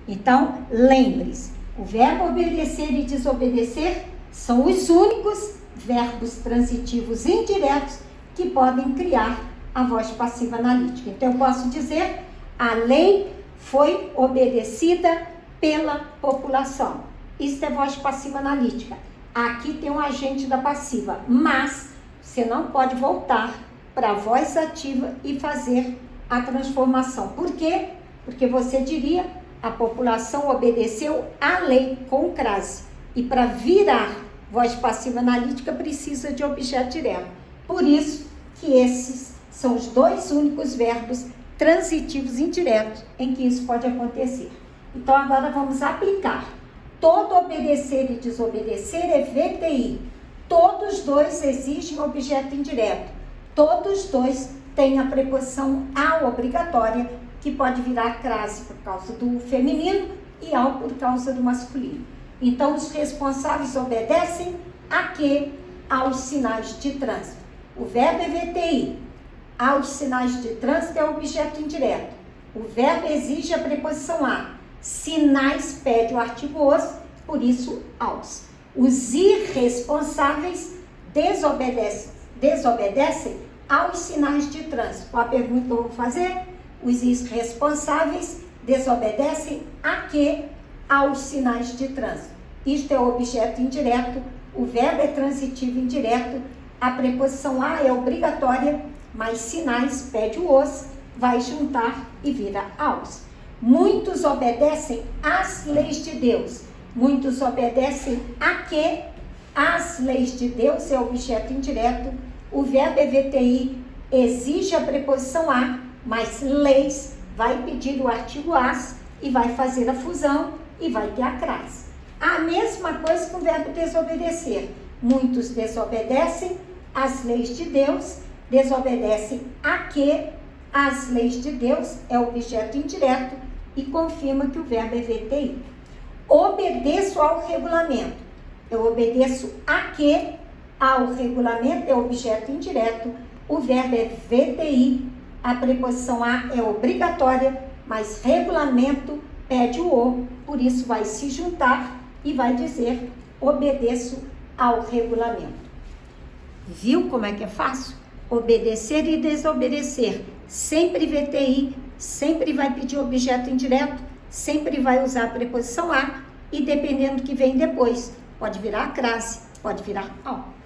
Então, lembre-se, o verbo obedecer e desobedecer são os únicos verbos transitivos indiretos que podem criar a voz passiva analítica. Então, eu posso dizer, a lei foi obedecida pela população. Isso é voz passiva analítica. Aqui tem um agente da passiva, mas você não pode voltar para a voz ativa e fazer a transformação. Por quê? Porque você diria, a população obedeceu à lei com crase. E para virar voz passiva analítica precisa de objeto direto. Por isso que esses são os dois únicos verbos transitivos indiretos em que isso pode acontecer. Então agora vamos aplicar. Todo obedecer e desobedecer é VTI. Todos dois exigem objeto indireto. Todos dois têm a preposição ao obrigatória, que pode virar crase por causa do feminino e ao por causa do masculino. Então, os responsáveis obedecem a quê? Aos sinais de trânsito. O verbo é VTI. Aos sinais de trânsito é objeto indireto. O verbo exige a preposição a. Sinais pede o artigo os, por isso, aos. Os irresponsáveis desobedecem aos sinais de trânsito. Qual a pergunta que eu vou fazer? Os irresponsáveis desobedecem a quê? Aos sinais de trânsito. Isto é objeto indireto, o verbo é transitivo indireto, a preposição a é obrigatória, mas sinais pede o os, vai juntar e vira aos. Muitos obedecem às leis de Deus. Muitos obedecem a quê? As leis de Deus é objeto indireto, o verbo é VTI, exige a preposição a, mas leis vai pedir o artigo as e vai fazer a fusão e vai ter a crase. A mesma coisa com o verbo desobedecer. Muitos desobedecem às leis de Deus, desobedecem a quê? As leis de Deus é objeto indireto e confirma que o verbo é VTI. Obedeço ao regulamento. Eu obedeço a quê? Ao regulamento é objeto indireto, o verbo é VTI, a preposição a é obrigatória, mas regulamento pede o o, por isso vai se juntar e vai dizer obedeço ao regulamento. Viu como é que é fácil? Obedecer e desobedecer, sempre VTI, sempre vai pedir objeto indireto, sempre vai usar a preposição a e dependendo do que vem depois, pode virar crase, pode virar ao.